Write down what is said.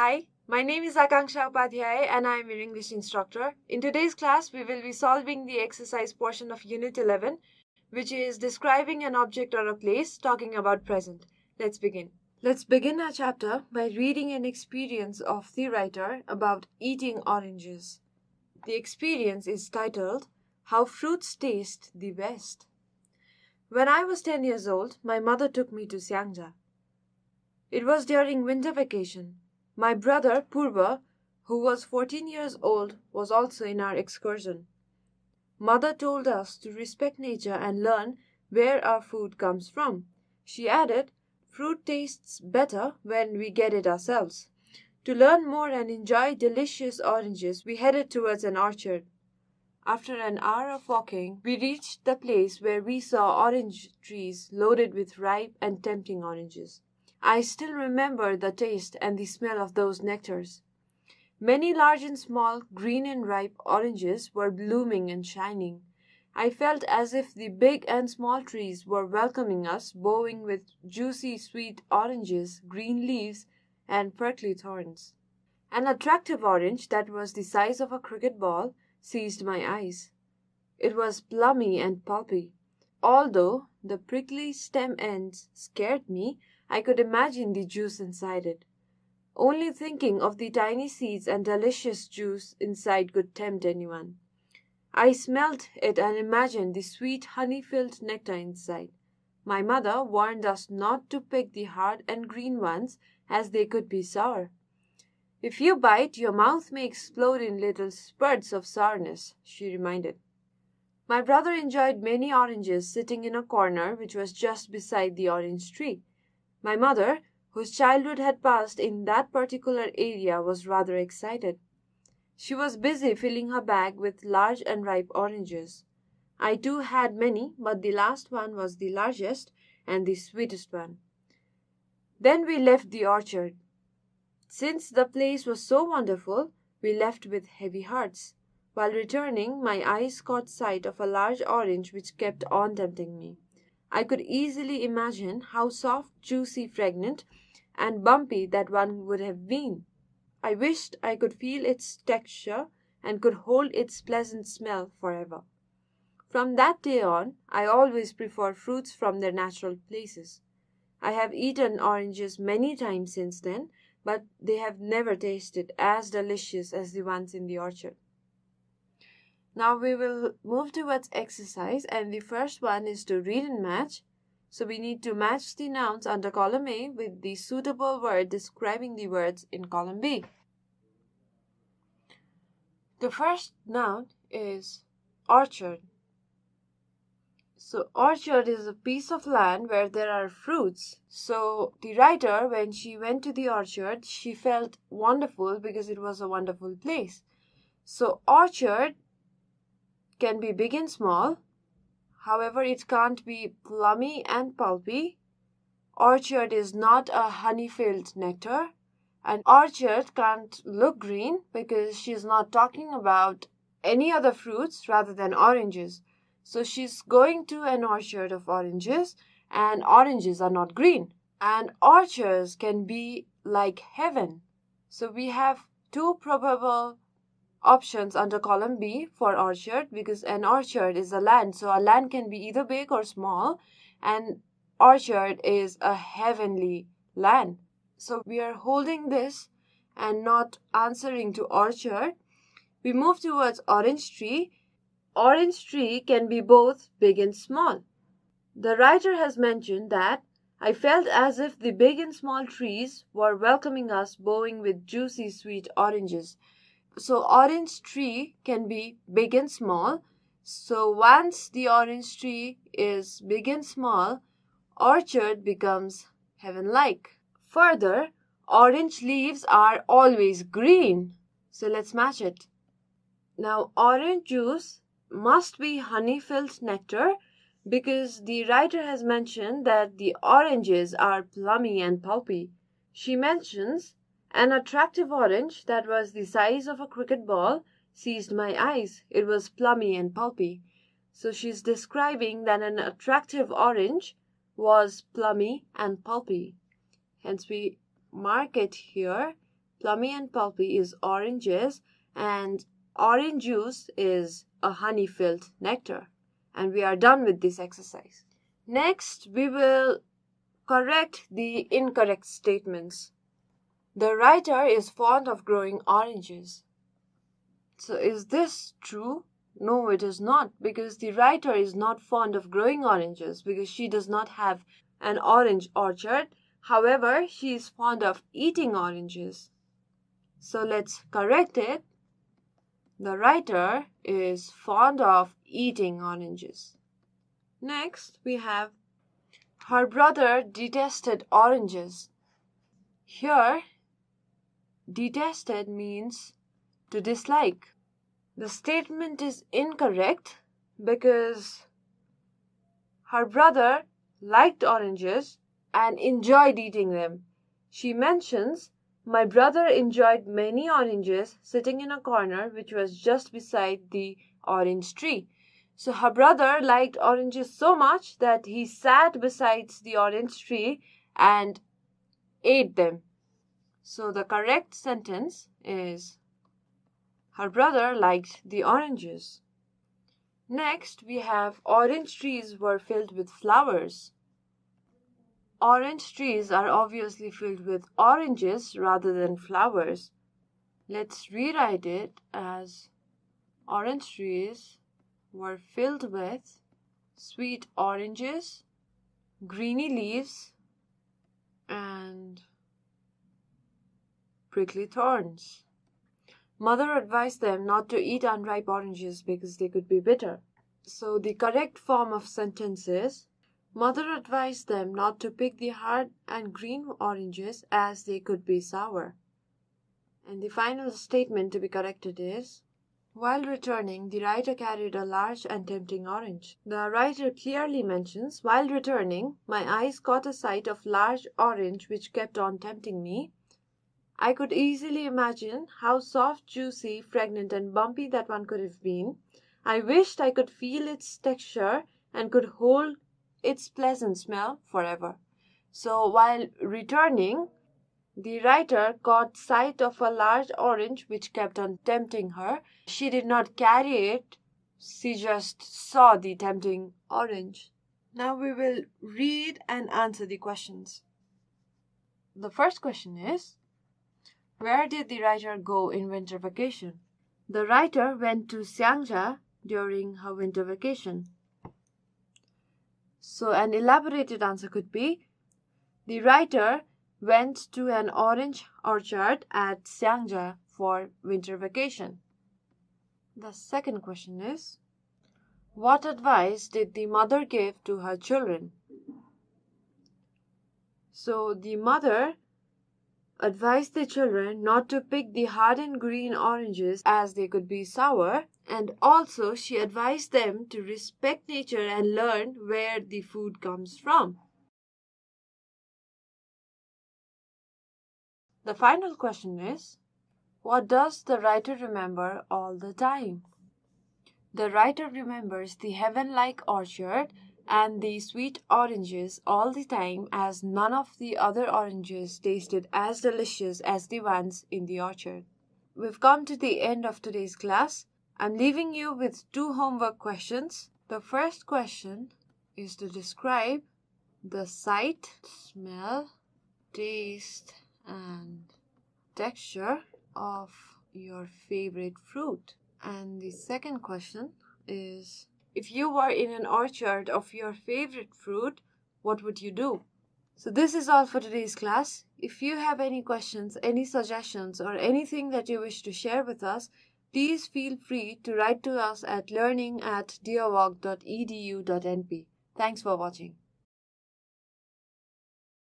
Hi, my name is Akankshya Upadhyay and I am your English instructor. In today's class, we will be solving the exercise portion of Unit 11, which is describing an object or a place, talking about present. Let's begin. Let's begin our chapter by reading an experience of the writer about eating oranges. The experience is titled, How Fruits Taste the Best. When I was 10 years old, my mother took me to Siangja. It was during winter vacation. My brother, Purva, who was 14 years old, was also in our excursion. Mother told us to respect nature and learn where our food comes from. She added, fruit tastes better when we get it ourselves. To learn more and enjoy delicious oranges, we headed towards an orchard. After an hour of walking, we reached the place where we saw orange trees loaded with ripe and tempting oranges. I still remember the taste and the smell of those nectars. Many large and small, green and ripe oranges were blooming and shining. I felt as if the big and small trees were welcoming us, bowing with juicy, sweet oranges, green leaves, and prickly thorns. An attractive orange that was the size of a cricket ball seized my eyes. It was plummy and pulpy. Although the prickly stem ends scared me, I could imagine the juice inside it. Only thinking of the tiny seeds and delicious juice inside could tempt anyone. I smelt it and imagined the sweet honey-filled nectar inside. My mother warned us not to pick the hard and green ones as they could be sour. If you bite, your mouth may explode in little spurts of sourness, she reminded. My brother enjoyed many oranges sitting in a corner which was just beside the orange tree. My mother, whose childhood had passed in that particular area, was rather excited. She was busy filling her bag with large and ripe oranges. I too had many, but the last one was the largest and the sweetest one. Then we left the orchard. Since the place was so wonderful, we left with heavy hearts. While returning, my eyes caught sight of a large orange which kept on tempting me. I could easily imagine how soft, juicy, fragrant, and bumpy that one would have been. I wished I could feel its texture and could hold its pleasant smell forever. From that day on, I always prefer fruits from their natural places. I have eaten oranges many times since then, but they have never tasted as delicious as the ones in the orchard. Now we will move towards exercise, and the first one is to read and match. So we need to match the nouns under column A with the suitable word describing the words in column B. The first noun is orchard. So orchard is a piece of land where there are fruits. So the writer, when she went to the orchard, she felt wonderful because it was a wonderful place. So orchard can be big and small. However, it can't be plummy and pulpy. Orchard is not a honey-filled nectar. An orchard can't look green because she's not talking about any other fruits rather than oranges. So she's going to an orchard of oranges, and oranges are not green. And orchards can be like heaven. So we have two probable options under column B for orchard, because an orchard is a land. So a land can be either big or small, and orchard is a heavenly land. So we are holding this and not answering to orchard. We move towards orange tree. Orange tree can be both big and small. The writer has mentioned that I felt as if the big and small trees were welcoming us, bowing with juicy sweet oranges. So orange tree can be big and small. So once the orange tree is big and small, orchard becomes heaven-like. Further, orange leaves are always green. So let's match it. Now orange juice must be honey-filled nectar because the writer has mentioned that the oranges are plummy and pulpy. She mentions an attractive orange that was the size of a cricket ball seized my eyes. It was plummy and pulpy. So she's describing that an attractive orange was plummy and pulpy. Hence we mark it here plummy and pulpy is oranges, and orange juice is a honey-filled nectar. And we are done with this exercise. Next, we will correct the incorrect statements. The writer is fond of growing oranges. So is this true? No, it is not, because the writer is not fond of growing oranges because she does not have an orange orchard. However, she is fond of eating oranges. So let's correct it. The writer is fond of eating oranges. Next, we have her brother detested oranges. Here, detested means to dislike. The statement is incorrect because her brother liked oranges and enjoyed eating them. She mentions, "My brother enjoyed many oranges sitting in a corner which was just beside the orange tree." So her brother liked oranges so much that he sat beside the orange tree and ate them. So the correct sentence is, her brother liked the oranges. Next, we have orange trees were filled with flowers. Orange trees are obviously filled with oranges rather than flowers. Let's rewrite it as orange trees were filled with sweet oranges, greeny leaves, and prickly thorns. Mother advised them not to eat unripe oranges because they could be bitter. So the correct form of sentence is, Mother advised them not to pick the hard and green oranges as they could be sour. And the final statement to be corrected is, while returning, the writer carried a large and tempting orange. The writer clearly mentions, while returning, my eyes caught a sight of large orange which kept on tempting me. I could easily imagine how soft, juicy, fragrant, and bumpy that one could have been. I wished I could feel its texture and could hold its pleasant smell forever. So while returning, the writer caught sight of a large orange which kept on tempting her. She did not carry it, she just saw the tempting orange. Now we will read and answer the questions. The first question is, where did the writer go in winter vacation? The writer went to Xiangja during her winter vacation. So an elaborated answer could be, the writer went to an orange orchard at Xiangja for winter vacation. The second question is, what advice did the mother give to her children? So the mother advised the children not to pick the hard and green oranges as they could be sour, and also she advised them to respect nature and learn where the food comes from. The final question is, what does the writer remember all the time? The writer remembers the heaven-like orchard and the sweet oranges all the time, as none of the other oranges tasted as delicious as the ones in the orchard. We've come to the end of today's class. I'm leaving you with 2 homework questions. The first question is to describe the sight, smell, taste, and texture of your favorite fruit. And the second question is, if you were in an orchard of your favorite fruit, what would you do? So this is all for today's class. If you have any questions, any suggestions, or anything that you wish to share with us, please feel free to write to us at learning@deerwalk.edu.np. Thanks for watching.